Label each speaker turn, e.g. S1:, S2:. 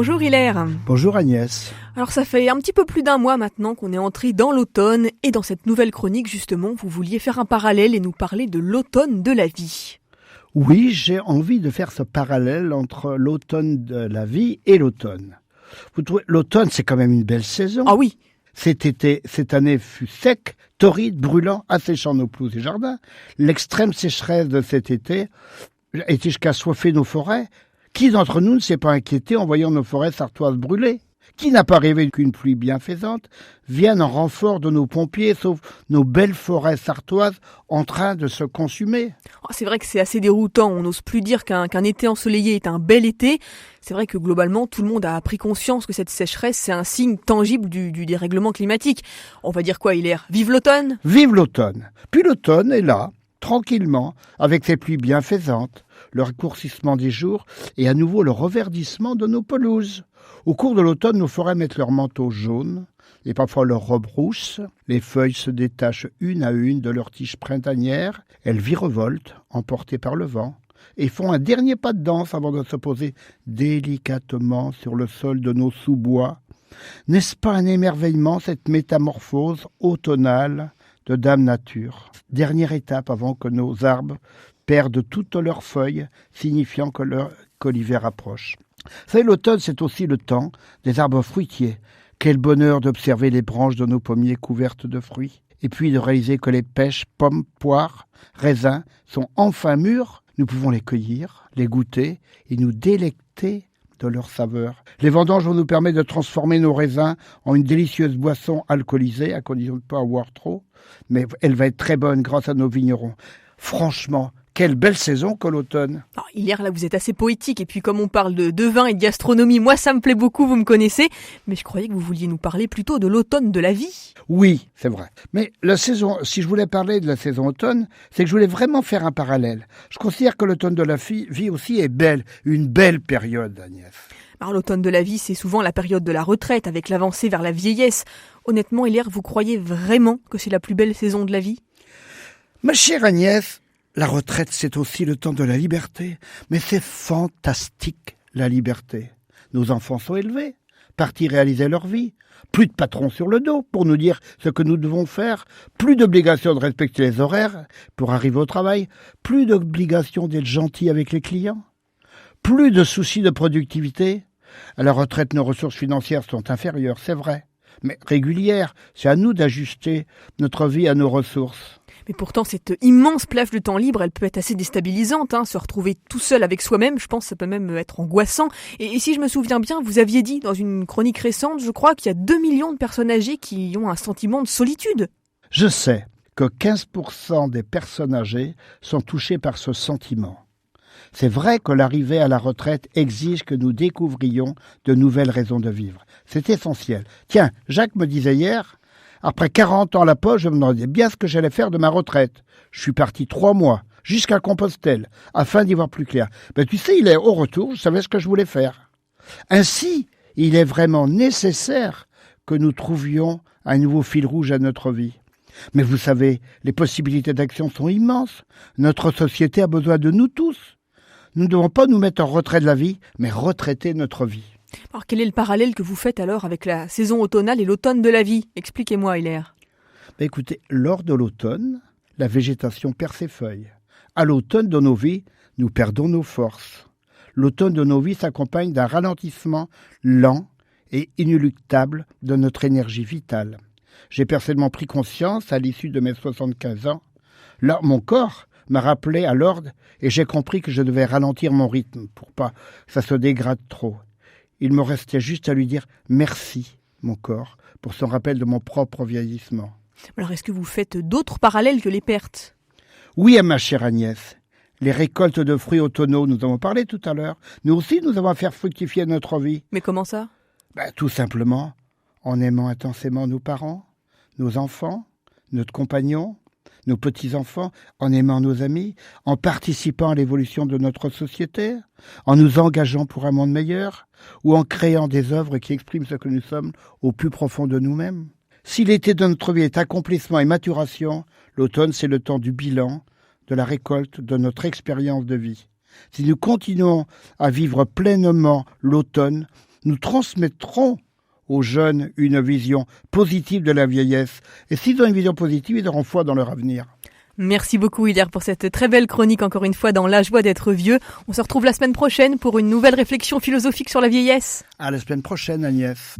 S1: Bonjour Hilaire.
S2: Bonjour Agnès.
S1: Alors ça fait un petit peu plus d'un mois maintenant qu'on est entré dans l'automne et dans cette nouvelle chronique justement vous vouliez faire un parallèle et nous parler de l'automne de la vie.
S2: Oui, j'ai envie de faire ce parallèle entre l'automne de la vie et l'automne. Vous trouvez, l'automne c'est quand même une belle saison.
S1: Ah oui.
S2: Cette année fut sec, torride, brûlant, asséchant nos pelouses et jardins. L'extrême sécheresse de cet été était jusqu'à assoiffer nos forêts. Qui d'entre nous ne s'est pas inquiété en voyant nos forêts sartoises brûler ? Qui n'a pas rêvé qu'une pluie bienfaisante vienne en renfort de nos pompiers, sauf nos belles forêts sartoises en train de se consumer ?
S1: C'est vrai que c'est assez déroutant, on n'ose plus dire qu'un été ensoleillé est un bel été. C'est vrai que globalement, tout le monde a pris conscience que cette sécheresse, c'est un signe tangible du dérèglement climatique. On va dire quoi, Hilaire ? Vive l'automne ?
S2: Vive l'automne ! Puis l'automne est là, tranquillement, avec ses pluies bienfaisantes, le raccourcissement des jours et à nouveau le reverdissement de nos pelouses. Au cours de l'automne, nos forêts mettent leur manteau jaune et parfois leur robe rousse. Les feuilles se détachent une à une de leurs tiges printanières. Elles virevoltent, emportées par le vent, et font un dernier pas de danse avant de se poser délicatement sur le sol de nos sous-bois. N'est-ce pas un émerveillement, cette métamorphose automnale de Dame Nature ? Dernière étape avant que nos arbres perdent toutes leurs feuilles, signifiant que l'hiver approche. Vous savez, l'automne, c'est aussi le temps des arbres fruitiers. Quel bonheur d'observer les branches de nos pommiers couvertes de fruits. Et puis de réaliser que les pêches, pommes, poires, raisins sont enfin mûrs. Nous pouvons les cueillir, les goûter et nous délecter de leur saveur. Les vendanges vont nous permettre de transformer nos raisins en une délicieuse boisson alcoolisée, à condition de ne pas avoir trop. Mais elle va être très bonne grâce à nos vignerons. Franchement, quelle belle saison que l'automne.
S1: Hilaire, là, vous êtes assez poétique. Et puis, comme on parle de vin et de gastronomie, moi, ça me plaît beaucoup, vous me connaissez. Mais je croyais que vous vouliez nous parler plutôt de l'automne de la vie.
S2: Oui, c'est vrai. Mais la saison, si je voulais parler de la saison automne, c'est que je voulais vraiment faire un parallèle. Je considère que l'automne de la vie aussi est belle, une belle période, Agnès.
S1: Alors, l'automne de la vie, c'est souvent la période de la retraite, avec l'avancée vers la vieillesse. Honnêtement, Hilaire, vous croyez vraiment que c'est la plus belle saison de la vie ?
S2: Ma chère Agnès, la retraite, c'est aussi le temps de la liberté. Mais c'est fantastique, la liberté. Nos enfants sont élevés, partis réaliser leur vie. Plus de patrons sur le dos pour nous dire ce que nous devons faire. Plus d'obligation de respecter les horaires pour arriver au travail. Plus d'obligation d'être gentil avec les clients. Plus de soucis de productivité. À la retraite, nos ressources financières sont inférieures, c'est vrai. Mais régulières, c'est à nous d'ajuster notre vie à nos ressources.
S1: Mais pourtant, cette immense plage de temps libre, elle peut être assez déstabilisante. Se retrouver tout seul avec soi-même, je pense que ça peut même être angoissant. Et si je me souviens bien, vous aviez dit dans une chronique récente, je crois qu'il y a 2 millions de personnes âgées qui ont un sentiment de solitude.
S2: Je sais que 15% des personnes âgées sont touchées par ce sentiment. C'est vrai que l'arrivée à la retraite exige que nous découvrions de nouvelles raisons de vivre. C'est essentiel. Tiens, Jacques me disait hier, après 40 ans à la poste, je me demandais bien ce que j'allais faire de ma retraite. Je suis parti 3 mois, jusqu'à Compostelle, afin d'y voir plus clair. Ben, tu sais, il est au retour, je savais ce que je voulais faire. Ainsi, il est vraiment nécessaire que nous trouvions un nouveau fil rouge à notre vie. Mais vous savez, les possibilités d'action sont immenses. Notre société a besoin de nous tous. Nous ne devons pas nous mettre en retrait de la vie, mais retraiter notre vie.
S1: Alors quel est le parallèle que vous faites alors avec la saison automnale et l'automne de la vie ? Expliquez-moi, Hilaire.
S2: Écoutez, lors de l'automne, la végétation perd ses feuilles. À l'automne de nos vies, nous perdons nos forces. L'automne de nos vies s'accompagne d'un ralentissement lent et inéluctable de notre énergie vitale. J'ai personnellement pris conscience, à l'issue de mes 75 ans, là, mon corps m'a rappelé à l'ordre et j'ai compris que je devais ralentir mon rythme pour pas que ça se dégrade trop. Il me restait juste à lui dire merci, mon corps, pour son rappel de mon propre vieillissement.
S1: Alors, est-ce que vous faites d'autres parallèles que les pertes ?
S2: Oui, ma chère Agnès. Les récoltes de fruits automnaux, nous avons parlé tout à l'heure. Nous aussi, nous avons à faire fructifier notre vie.
S1: Mais comment ça ?
S2: Tout simplement en aimant intensément nos parents, nos enfants, notre compagnon, nos petits-enfants, en aimant nos amis, en participant à l'évolution de notre société, en nous engageant pour un monde meilleur, ou en créant des œuvres qui expriment ce que nous sommes au plus profond de nous-mêmes. Si l'été de notre vie est accomplissement et maturation, l'automne c'est le temps du bilan, de la récolte de notre expérience de vie. Si nous continuons à vivre pleinement l'automne, nous transmettrons aux jeunes une vision positive de la vieillesse. Et s'ils ont une vision positive, ils auront foi dans leur avenir.
S1: Merci beaucoup Hilaire pour cette très belle chronique encore une fois dans La joie d'être vieux. On se retrouve la semaine prochaine pour une nouvelle réflexion philosophique sur la vieillesse.
S2: À la semaine prochaine Agnès.